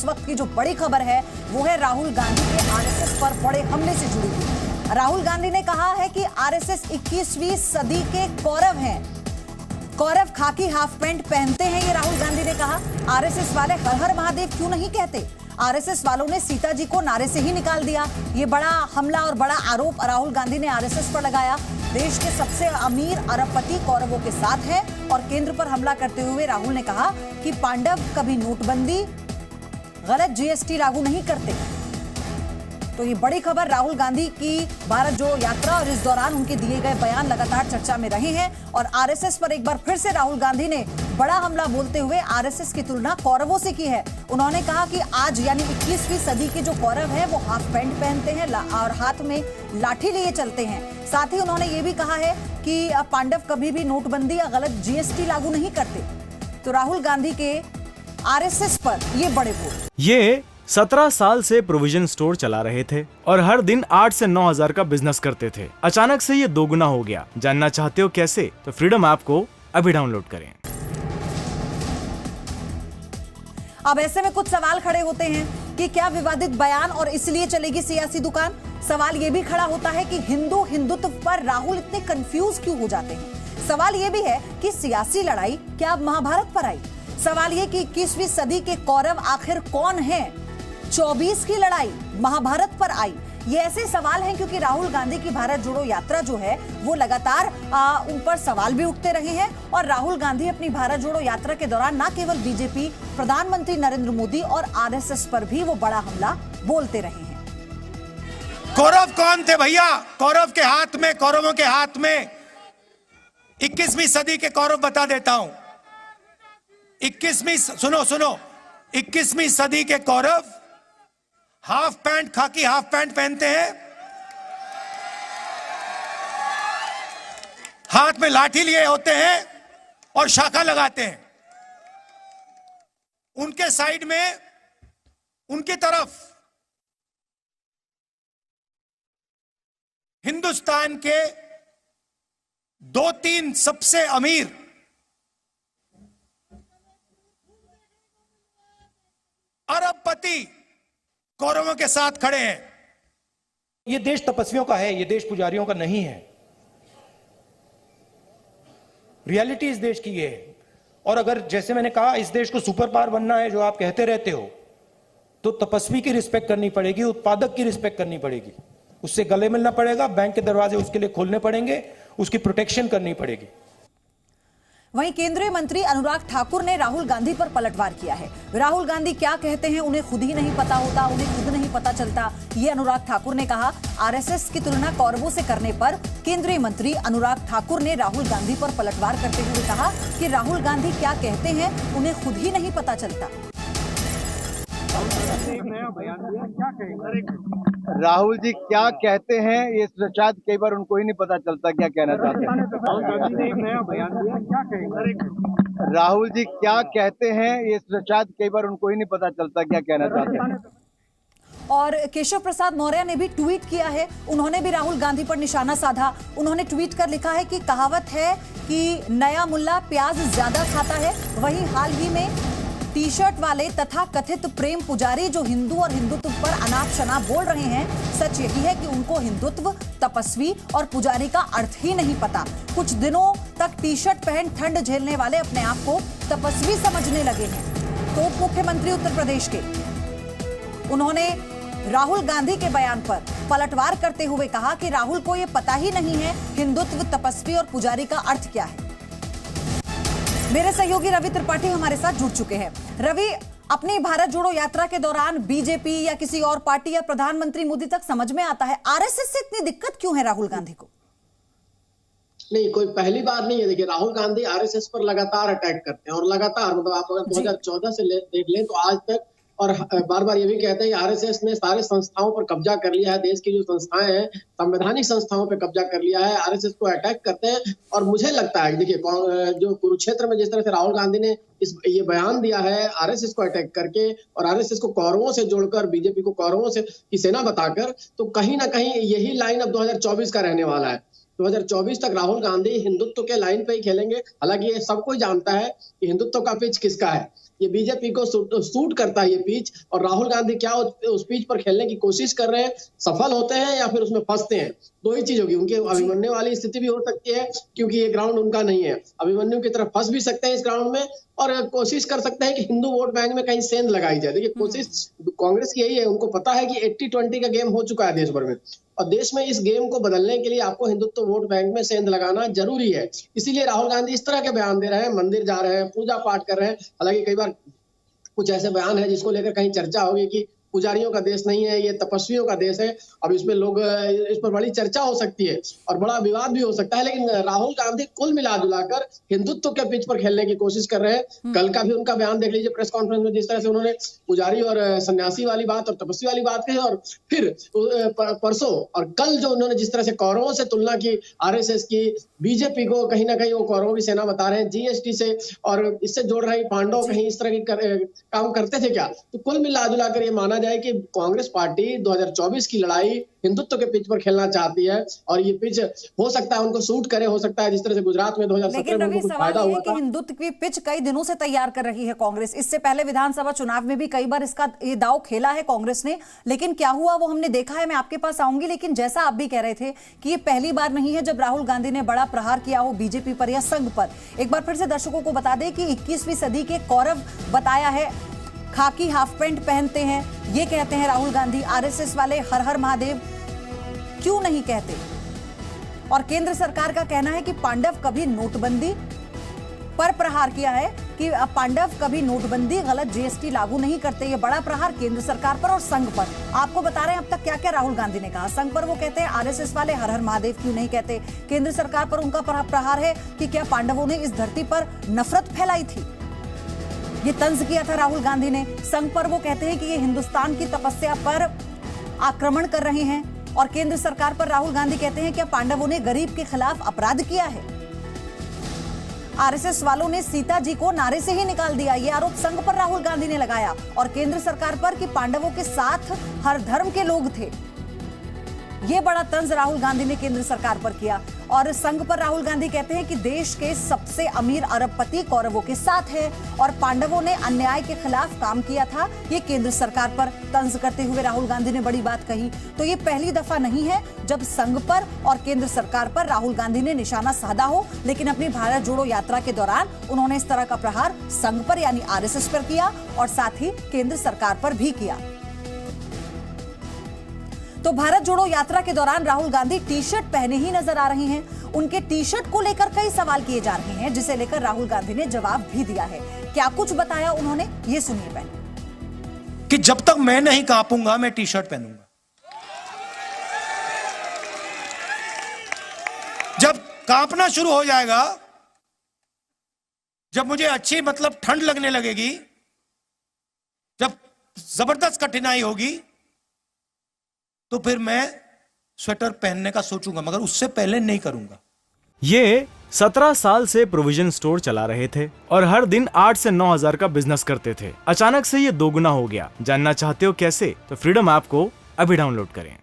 इस वक्त की जो बड़ी खबर है वो है राहुल गांधी के आरएसएस पर बड़े हमले से जुड़ी हुई। राहुल गांधी ने कहा है कि आरएसएस 21वीं सदी के कौरव हैं। कौरव खाकी हाफ पैंट पहनते हैं, ये राहुल गांधी ने कहा। आरएसएस वाले हर हर महादेव क्यों नहीं कहते? आरएसएस वालों ने सीता जी को नारे से ही निकाल दिया। ये बड़ा हमला और बड़ा आरोप राहुल गांधी ने आरएसएस पर लगाया। देश के सबसे अमीर अरबपति कौरवों के साथ है और केंद्र पर हमला करते हुए राहुल ने कहा कि पांडव कभी नोटबंदी, गलत जीएसटी लागू नहीं करते। तो ये बड़ी खबर राहुल गांधी की भारत जोड़ो यात्रा और इस दौरान उनके दिए गए बयान लगातार चर्चा में रहे हैं और आरएसएस पर एक बार फिर से राहुल गांधी ने बड़ा हमला बोलते हुए आरएसएस की तुलना कौरवों से की है। उन्होंने कहा कि आज यानी 21वीं सदी के जो कौरव हैं वो हाफ पैंट पहनते हैं और हाथ में लाठी लिए चलते हैं। साथ ही उन्होंने ये भी कहा है कि पांडव कभी भी नोटबंदी या गलत जीएसटी लागू नहीं करते। तो राहुल गांधी के आरएसएस पर ये बड़े बोल। ये 17 साल से प्रोविजन स्टोर चला रहे थे और हर दिन 8 से 9 हजार का बिजनेस करते थे। अचानक से ये दोगुना हो गया। जानना चाहते हो कैसे? तो फ्रीडम ऐप को अभी डाउनलोड करें। अब ऐसे में कुछ सवाल खड़े होते हैं कि क्या विवादित बयान और इसलिए चलेगी सियासी दुकान? सवाल ये भी खड़ा होता है कि हिंदुत्व पर राहुल इतने कंफ्यूज क्यों हो जाते हैं? सवाल ये भी है कि सियासी लड़ाई क्या अब महाभारत पर आई? सवाल ये कि 21वीं सदी के कौरव आखिर कौन है? 24 की लड़ाई महाभारत पर आई? ये ऐसे सवाल हैं क्योंकि राहुल गांधी की भारत जोड़ो यात्रा जो है वो लगातार उन पर सवाल भी उठते रहे हैं और राहुल गांधी अपनी भारत जोड़ो यात्रा के दौरान न केवल बीजेपी, प्रधानमंत्री नरेंद्र मोदी और आरएसएस पर भी वो बड़ा हमला बोलते रहे हैं। कौरव कौन थे भैया? कौरव के हाथ में, कौरवों के हाथ में 21वीं सदी के कौरव बता देता हूं। 21वीं सदी के कौरव हाफ पैंट, खाकी हाफ पैंट पहनते हैं, हाथ में लाठी लिए होते हैं और शाखा लगाते हैं। उनके साइड में, उनकी तरफ हिंदुस्तान के 2-3 सबसे अमीर अरबपति कौरवों के साथ खड़े हैं। ये देश तपस्वियों का है, ये देश पुजारियों का नहीं है। रियलिटी इस देश की ये है। और अगर जैसे मैंने कहा इस देश को सुपर पावर बनना है जो आप कहते रहते हो, तो तपस्वी की रिस्पेक्ट करनी पड़ेगी, उत्पादक की रिस्पेक्ट करनी पड़ेगी, उससे गले मिलना पड़ेगा, बैंक के दरवाजे उसके लिए खोलने पड़ेंगे, उसकी प्रोटेक्शन करनी पड़ेगी। वहीं केंद्रीय मंत्री अनुराग ठाकुर ने राहुल गांधी पर पलटवार किया है। राहुल गांधी क्या कहते हैं उन्हें खुद ही नहीं पता होता, उन्हें खुद नहीं पता चलता, ये अनुराग ठाकुर ने कहा। आरएसएस की तुलना कौरवों से करने पर केंद्रीय मंत्री अनुराग ठाकुर ने राहुल गांधी पर पलटवार करते हुए कहा कि राहुल गांधी क्या कहते हैं उन्हें खुद ही नहीं पता चलता। राहुल जी क्या कहते हैं ये शायद कई बार उनको ही नहीं पता चलता क्या कहना चाहते हैं। राहुल जी क्या कहते हैं ये शायद कई बार उनको ही नहीं पता चलता क्या कहना चाहते हैं। और केशव प्रसाद मौर्य ने भी ट्वीट किया है। उन्होंने भी राहुल गांधी पर निशाना साधा। उन्होंने ट्वीट कर लिखा है कि कहावत है कि नया मुल्ला प्याज ज्यादा खाता है, वहीं हाल ही में टी शर्ट वाले तथा कथित प्रेम पुजारी जो हिंदू और हिंदुत्व पर अनाप शनाप बोल रहे हैं, सच यही है कि उनको हिंदुत्व, तपस्वी और पुजारी का अर्थ ही नहीं पता। कुछ दिनों तक टी शर्ट पहन ठंड झेलने वाले अपने आप को तपस्वी समझने लगे हैं। तो उप मुख्यमंत्री उत्तर प्रदेश के उन्होंने राहुल गांधी के बयान पर पलटवार करते हुए कहा कि राहुल को यह पता ही नहीं है हिंदुत्व, तपस्वी और पुजारी का अर्थ क्या है। मेरे सहयोगी रवि त्रिपाठी हमारे साथ जुड़ चुके हैं। रवि, अपनी भारत जोड़ो यात्रा के दौरान बीजेपी या किसी और पार्टी या प्रधानमंत्री मोदी तक समझ में आता है, आरएसएस से इतनी दिक्कत क्यों है राहुल गांधी को? नहीं, कोई पहली बार नहीं है। देखिए, राहुल गांधी आरएसएस पर लगातार अटैक करते हैं और लगातार, मतलब आप अगर 2014 से देख लें तो आज तक, और बार बार ये भी कहते हैं कि आरएसएस ने सारे संस्थाओं पर कब्जा कर लिया है, देश की जो संस्थाएं हैं, संवैधानिक संस्थाओं पर कब्जा कर लिया है, आरएसएस को अटैक करते हैं। और मुझे लगता है देखिए, जो कुरुक्षेत्र में जिस तरह से राहुल गांधी ने ये बयान दिया है आरएसएस को अटैक करके और आरएसएस को कौरवों से जोड़कर, बीजेपी को कौरवों से की सेना बताकर, तो कहीं ना कहीं यही लाइन अब 2024 का रहने वाला है। 2024 तक राहुल गांधी हिंदुत्व के लाइन पे ही खेलेंगे। हालांकि ये सब कोई जानता है कि हिंदुत्व का पिच किसका है, ये बीजेपी को सूट करता है ये पिच, और राहुल गांधी क्या उस पिच पर खेलने की कोशिश कर रहे हैं, सफल होते हैं या फिर उसमें फंसते हैं, दो ही चीज होगी। उनके अभिमन्यु वाली स्थिति भी हो सकती है क्योंकि ये ग्राउंड उनका नहीं है, अभिमन्यु की तरफ फंस भी सकते हैं इस ग्राउंड में, और कोशिश कर सकते हैं कि हिंदू वोट बैंक में कहीं सेंध लगाई जाए। देखिए कोशिश कांग्रेस की यही है, उनको पता है कि 80-20 का गेम हो चुका है देश भर में, और देश में इस गेम को बदलने के लिए आपको हिंदुत्व वोट बैंक में सेंध लगाना जरूरी है। इसीलिए राहुल गांधी इस तरह के बयान दे रहे हैं, मंदिर जा रहे हैं, पूजा पाठ कर रहे हैं। हालांकि कई बार कुछ ऐसे बयान है जिसको लेकर कहीं चर्चा होगी कि पुजारियों का देश नहीं है, ये तपस्वियों का देश है। अब इसमें लोग इस पर बड़ी चर्चा हो सकती है और बड़ा विवाद भी हो सकता है, लेकिन राहुल गांधी कुल मिला जुलाकर हिंदुत्व के पिच पर खेलने की कोशिश कर रहे हैं। कल का भी उनका बयान देख लीजिए प्रेस कॉन्फ्रेंस में, जिस तरह से उन्होंने पुजारी और सन्यासी वाली बात और तपस्वी वाली बात कही, और फिर परसों और कल जो उन्होंने जिस तरह से कौरवों से तुलना की आरएसएस की, बीजेपी को कहीं ना कहीं वो कौरवों की सेना बता रहे हैं, जीएसटी से और इससे जोड़ रहे पांडव कहीं इस तरह की काम करते थे क्या। तो कुल मिला जुलाकर ये माना जाए कि कांग्रेस पार्टी 2024 की लड़ाई हिंदुत्व के पिच पर खेलना चाहती है, और ये पिच हो सकता है उनको सूट करे, हो सकता है जिस तरह से गुजरात में 2017 में उनको कुछ फायदा हुआ था। हिंदुत्व की पिच कई दिनों से तैयार कर रही है कांग्रेस। इससे पहले विधानसभा चुनाव में भी कई बार इसका ये दांव खेला है कांग्रेस ने, लेकिन क्या हुआ वो हमने देखा है। मैं आपके पास आऊंगी, लेकिन जैसा आप भी कह रहे थे कि ये पहली बार नहीं है जब राहुल गांधी ने बड़ा प्रहार किया हो बीजेपी पर या संघ पर। एक बार फिर से दर्शकों को बता दें कि 21वीं सदी के कौरव बताया है, खाकी हाफ पैंट पहनते हैं, ये कहते हैं राहुल गांधी। आरएसएस वाले हर हर महादेव क्यों नहीं कहते, और केंद्र सरकार का कहना है कि पांडव कभी नोटबंदी पर प्रहार किया है कि पांडव कभी नोटबंदी गलत जीएसटी लागू नहीं करते। ये बड़ा प्रहार केंद्र सरकार पर और संघ पर। आपको बता रहे हैं अब तक क्या क्या राहुल गांधी ने कहा। संघ पर वो कहते हैं आरएसएस वाले हर हर महादेव क्यों नहीं कहते। केंद्र सरकार पर उनका प्रहार है कि क्या पांडवों ने इस धरती पर नफरत फैलाई थी, ये तंज किया था राहुल गांधी ने। संघ पर वो कहते हैं कि ये हिंदुस्तान की तपस्या पर आक्रमण कर रहे हैं, और केंद्र सरकार पर राहुल गांधी कहते हैं कि पांडवों ने गरीब के खिलाफ अपराध किया है। आरएसएस वालों ने सीता जी को नारे से ही निकाल दिया, ये आरोप संघ पर राहुल गांधी ने लगाया, और केंद्र सरकार पर कि पांडवों के साथ हर धर्म के लोग थे। ये बड़ा तंज राहुल गांधी ने केंद्र सरकार पर किया। और संघ पर राहुल गांधी कहते हैं कि देश के सबसे अमीर अरबपति कौरवों के साथ है, और पांडवों ने अन्याय के खिलाफ काम किया था। ये केंद्र सरकार पर तंज करते हुए राहुल गांधी ने बड़ी बात कही। तो ये पहली दफा नहीं है जब संघ पर और केंद्र सरकार पर राहुल गांधी ने निशाना साधा हो, लेकिन अपनी भारत जोड़ो यात्रा के दौरान उन्होंने इस तरह का प्रहार संघ पर यानी आरएसएस पर किया, और साथ ही केंद्र सरकार पर भी किया। तो भारत जोड़ो यात्रा के दौरान राहुल गांधी टी शर्ट पहने ही नजर आ रहे हैं। उनके टी शर्ट को लेकर कई सवाल किए जा रहे हैं, जिसे लेकर राहुल गांधी ने जवाब भी दिया है। क्या कुछ बताया उन्होंने, ये सुनिए पहले। कि जब तक मैं नहीं कांपूंगा मैं टी शर्ट पहनूंगा। जब कांपना शुरू हो जाएगा, जब मुझे अच्छी मतलब ठंड लगने लगेगी, जब जबरदस्त कठिनाई होगी, तो फिर मैं स्वेटर पहनने का सोचूंगा, मगर उससे पहले नहीं करूंगा। ये 17 साल से प्रोविजन स्टोर चला रहे थे और हर दिन 8 से 9 हजार का बिजनेस करते थे। अचानक से ये दोगुना हो गया। जानना चाहते हो कैसे? तो फ्रीडम ऐप को अभी डाउनलोड करें।